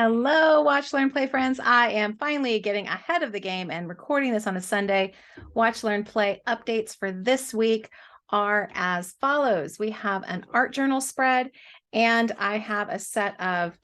Hello, Watch, Learn, Play friends. I am finally getting ahead of the game and recording this on a Sunday. Watch, Learn, Play updates for this week are as follows. We have an art journal spread, and I have a set of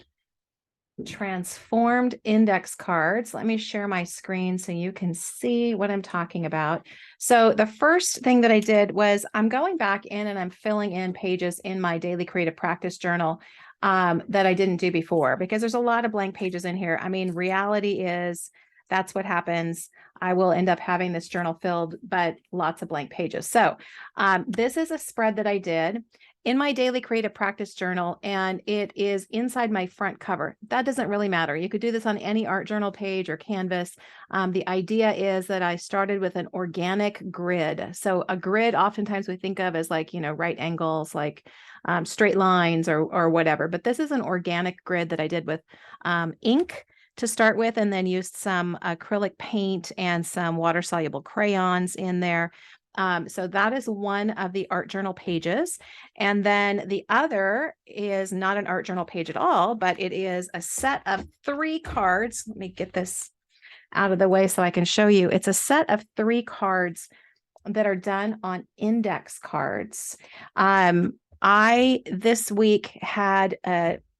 transformed index cards. Let me share my screen so you can see what I'm talking about. So the first thing that I did was I'm going back in and I'm filling in pages in my daily creative practice journal that I didn't do before, because there's a lot of blank pages in here. I mean, reality is that's what happens. I will end up having this journal filled, but lots of blank pages. So this is a spread that I did in my daily creative practice journal, and it is inside my front cover. That doesn't really matter. You could do this on any art journal page or canvas. The idea is that I started with an organic grid. So a grid oftentimes we think of as like, right angles, like straight lines or whatever. But this is an organic grid that I did with ink to start with, and then used some acrylic paint and some water-soluble crayons in there. So that is one of the art journal pages. And then the other is not an art journal page at all, but it is a set of 3 cards. Let me get this out of the way so I can show you. It's a set of 3 cards that are done on index cards. I this week had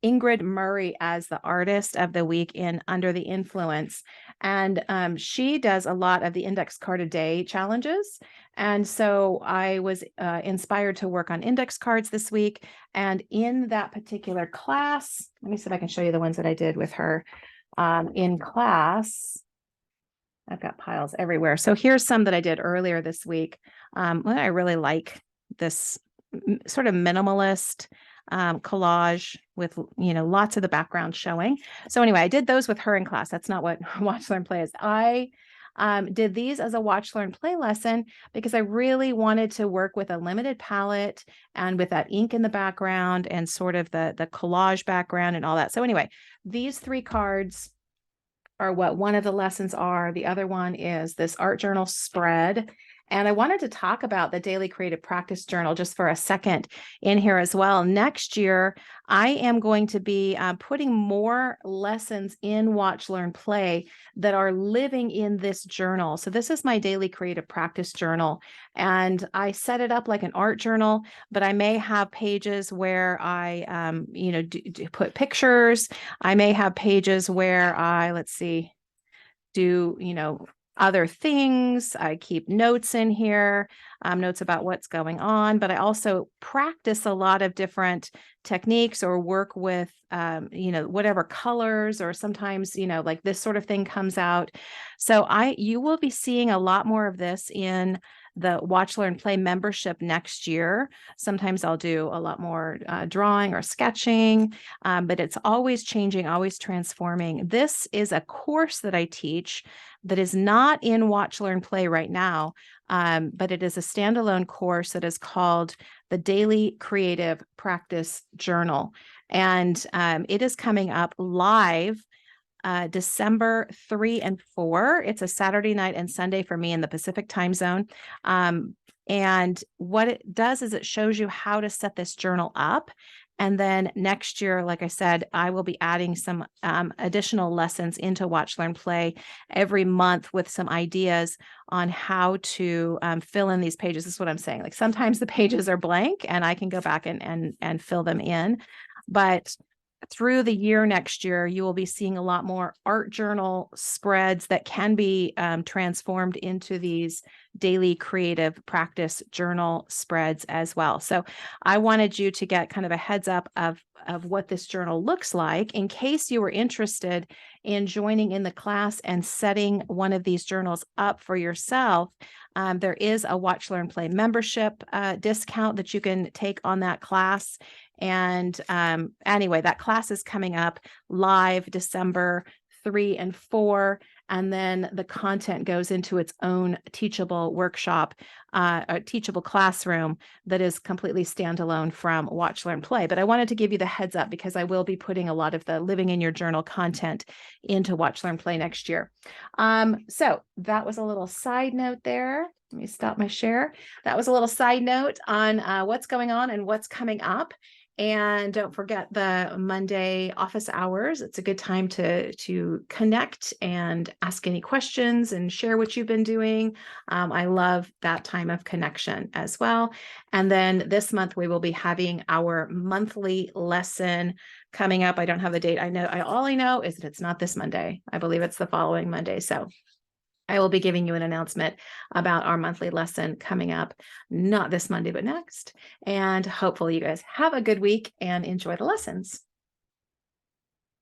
Ingrid Murray as the artist of the week in Under the Influence. And she does a lot of the index card a day challenges. And so I was inspired to work on index cards this week. And in that particular class, let me see if I can show you the ones that I did with her in class. I've got piles everywhere. So here's some that I did earlier this week. I really like this sort of minimalist collage with, lots of the background showing. So anyway, I did those with her in class. That's not what Watch, Learn, Play is. I did these as a Watch, Learn, Play lesson because I really wanted to work with a limited palette and with that ink in the background and sort of the collage background and all that. So anyway, these 3 cards are what one of the lessons are. The other one is this art journal spread. And I wanted to talk about the daily creative practice journal just for a second in here as well. Next year, I am going to be putting more lessons in Watch, Learn, Play that are living in this journal. So this is my daily creative practice journal. And I set it up like an art journal, but I may have pages where I, put pictures. I may have pages where I, do, other things. I keep notes in here, notes about what's going on, but I also practice a lot of different techniques or work with, whatever colors, or sometimes, like this sort of thing comes out. So you will be seeing a lot more of this in the Watch, Learn, Play membership next year. Sometimes I'll do a lot more drawing or sketching, but it's always changing, always transforming. This is a course that I teach that is not in Watch, Learn, Play right now, but it is a standalone course that is called the Daily Creative Practice Journal. And it is coming up live December 3 and 4. It's a Saturday night and Sunday for me in the Pacific time zone. And what it does is it shows you how to set this journal up. And then next year, like I said, I will be adding some additional lessons into Watch, Learn, Play every month with some ideas on how to fill in these pages. This is what I'm saying. Like sometimes the pages are blank and I can go back and fill them in. But through the year next year, you will be seeing a lot more art journal spreads that can be transformed into these daily creative practice journal spreads as well. So I wanted you to get kind of a heads up of what this journal looks like in case you were interested in joining in the class and setting one of these journals up for yourself. There is a Watch, Learn, Play membership discount that you can take on that class. And anyway, that class is coming up live December 3 and 4. And then the content goes into its own teachable workshop, a teachable classroom that is completely standalone from Watch, Learn, Play. But I wanted to give you the heads up because I will be putting a lot of the living in your journal content into Watch, Learn, Play next year. So that was a little side note there. Let me stop my share. That was a little side note on what's going on and what's coming up. And don't forget the Monday office hours. It's a good time to connect and ask any questions and share what you've been doing. I love that time of connection as well. And then this month we will be having our monthly lesson coming up. I don't have the date. All I know is that it's not this Monday. I believe it's the following Monday. So I will be giving you an announcement about our monthly lesson coming up, not this Monday, but next. And hopefully you guys have a good week and enjoy the lessons.